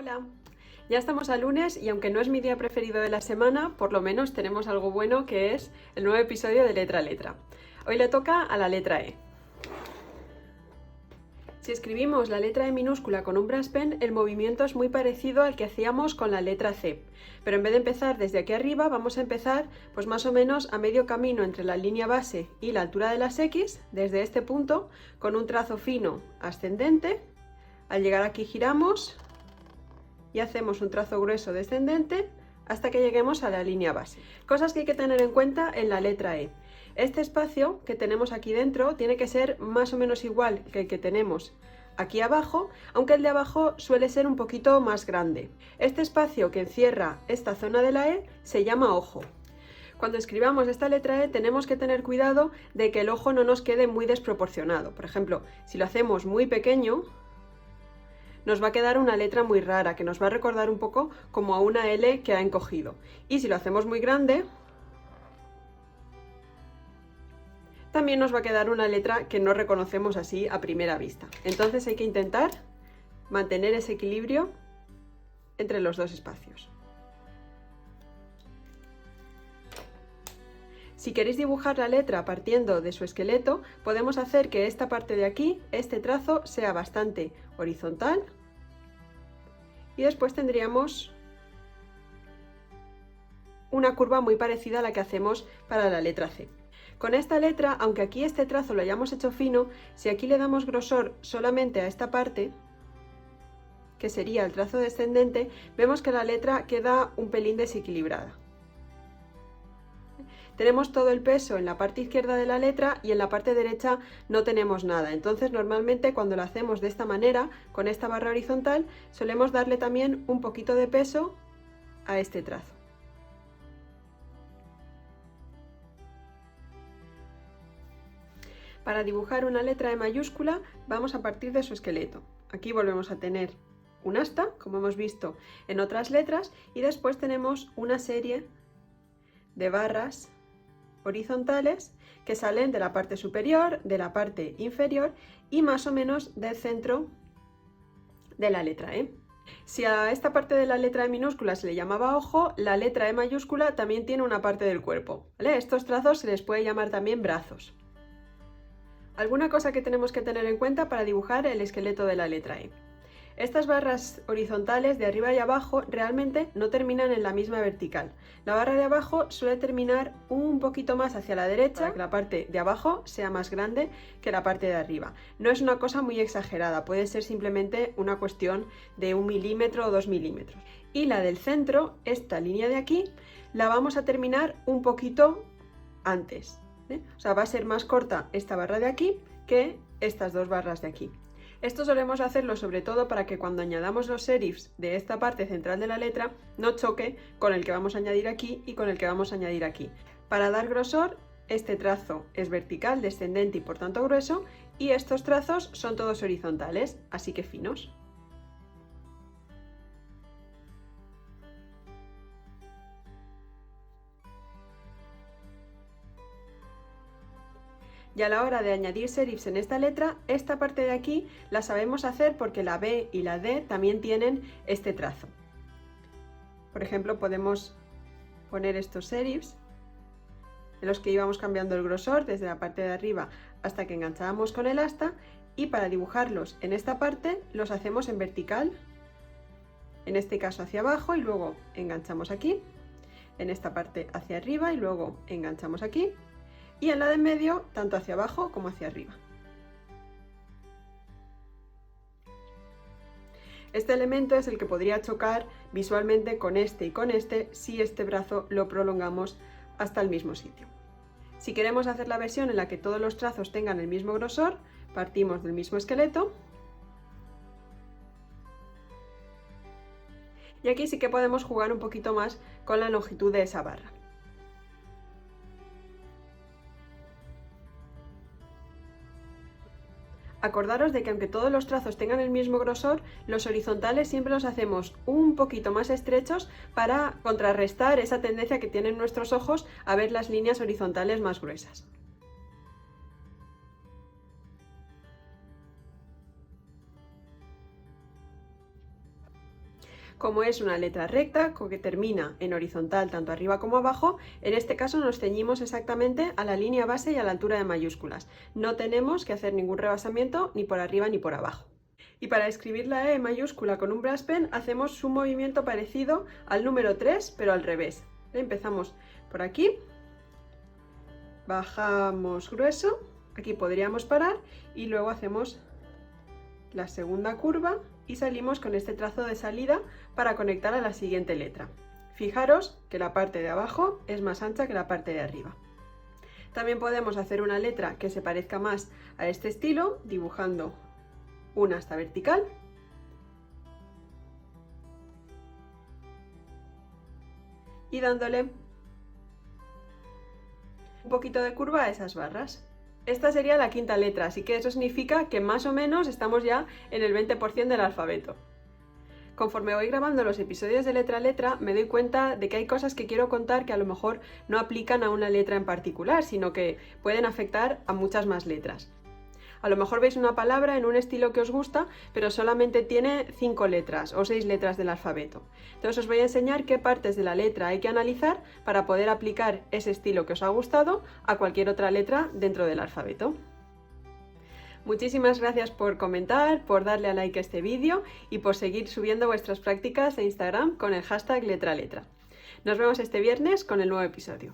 Hola, ya estamos a lunes y aunque no es mi día preferido de la semana, por lo menos tenemos algo bueno que es el nuevo episodio de Letra a Letra. Hoy le toca a la letra E. Si escribimos la letra E minúscula con un brush pen, el movimiento es muy parecido al que hacíamos con la letra C. Pero en vez de empezar desde aquí arriba, vamos a empezar pues más o menos a medio camino entre la línea base y la altura de las X, desde este punto, con un trazo fino ascendente. Al llegar aquí giramos y hacemos un trazo grueso descendente hasta que lleguemos a la línea base. Cosas que hay que tener en cuenta en la letra E. Este espacio que tenemos aquí dentro tiene que ser más o menos igual que el que tenemos aquí abajo, aunque el de abajo suele ser un poquito más grande. Este espacio que encierra esta zona de la E se llama ojo. Cuando escribamos esta letra E tenemos que tener cuidado de que el ojo no nos quede muy desproporcionado. Por ejemplo, si lo hacemos muy pequeño, nos va a quedar una letra muy rara, que nos va a recordar un poco como a una L que ha encogido. Y si lo hacemos muy grande, también nos va a quedar una letra que no reconocemos así a primera vista. Entonces hay que intentar mantener ese equilibrio entre los dos espacios. Si queréis dibujar la letra partiendo de su esqueleto, podemos hacer que esta parte de aquí, este trazo, sea bastante horizontal. Y después tendríamos una curva muy parecida a la que hacemos para la letra C. Con esta letra, aunque aquí este trazo lo hayamos hecho fino, si aquí le damos grosor solamente a esta parte, que sería el trazo descendente, vemos que la letra queda un pelín desequilibrada. Tenemos todo el peso en la parte izquierda de la letra y en la parte derecha no tenemos nada. Entonces normalmente cuando lo hacemos de esta manera, con esta barra horizontal, solemos darle también un poquito de peso a este trazo. Para dibujar una letra E mayúscula vamos a partir de su esqueleto. Aquí volvemos a tener un asta, como hemos visto en otras letras, y después tenemos una serie de barras horizontales que salen de la parte superior, de la parte inferior y más o menos del centro de la letra E. Si a esta parte de la letra E minúscula se le llamaba ojo, la letra E mayúscula también tiene una parte del cuerpo, ¿vale? Estos trazos se les puede llamar también brazos. Alguna cosa que tenemos que tener en cuenta para dibujar el esqueleto de la letra E. Estas barras horizontales de arriba y abajo realmente no terminan en la misma vertical. La barra de abajo suele terminar un poquito más hacia la derecha, para que la parte de abajo sea más grande que la parte de arriba. No es una cosa muy exagerada, puede ser simplemente una cuestión de 1 milímetro o 2 milímetros. Y la del centro, esta línea de aquí, la vamos a terminar un poquito antes. O sea, va a ser más corta esta barra de aquí que estas dos barras de aquí. Esto solemos hacerlo sobre todo para que cuando añadamos los serifs de esta parte central de la letra no choque con el que vamos a añadir aquí y con el que vamos a añadir aquí. Para dar grosor, este trazo es vertical, descendente y por tanto grueso, y estos trazos son todos horizontales, así que finos. Y a la hora de añadir serifs en esta letra, esta parte de aquí la sabemos hacer porque la B y la D también tienen este trazo. Por ejemplo, podemos poner estos serifs en los que íbamos cambiando el grosor desde la parte de arriba hasta que enganchábamos con el asta, y para dibujarlos en esta parte los hacemos en vertical, en este caso hacia abajo, y luego enganchamos aquí, en esta parte hacia arriba y luego enganchamos aquí, y en la de en medio tanto hacia abajo como hacia arriba. Este elemento es el que podría chocar visualmente con este y con este si este brazo lo prolongamos hasta el mismo sitio. Si queremos hacer la versión en la que todos los trazos tengan el mismo grosor, partimos del mismo esqueleto y aquí sí que podemos jugar un poquito más con la longitud de esa barra. Acordaros de que aunque todos los trazos tengan el mismo grosor, los horizontales siempre los hacemos un poquito más estrechos para contrarrestar esa tendencia que tienen nuestros ojos a ver las líneas horizontales más gruesas. Como es una letra recta que termina en horizontal tanto arriba como abajo, en este caso nos ceñimos exactamente a la línea base y a la altura de mayúsculas. No tenemos que hacer ningún rebasamiento ni por arriba ni por abajo. Y para escribir la E mayúscula con un brush pen hacemos un movimiento parecido al número 3, pero al revés. Empezamos por aquí, bajamos grueso, aquí podríamos parar y luego hacemos la segunda curva y salimos con este trazo de salida para conectar a la siguiente letra. Fijaros que la parte de abajo es más ancha que la parte de arriba. También podemos hacer una letra que se parezca más a este estilo dibujando una asta vertical y dándole un poquito de curva a esas barras. Esta sería la quinta letra, así que eso significa que más o menos estamos ya en el 20% del alfabeto. Conforme voy grabando los episodios de letra a letra, me doy cuenta de que hay cosas que quiero contar que a lo mejor no aplican a una letra en particular, sino que pueden afectar a muchas más letras. A lo mejor veis una palabra en un estilo que os gusta, pero solamente tiene 5 letras o 6 letras del alfabeto. Entonces os voy a enseñar qué partes de la letra hay que analizar para poder aplicar ese estilo que os ha gustado a cualquier otra letra dentro del alfabeto. Muchísimas gracias por comentar, por darle a like a este vídeo y por seguir subiendo vuestras prácticas a Instagram con el hashtag letraletra. Nos vemos este viernes con el nuevo episodio.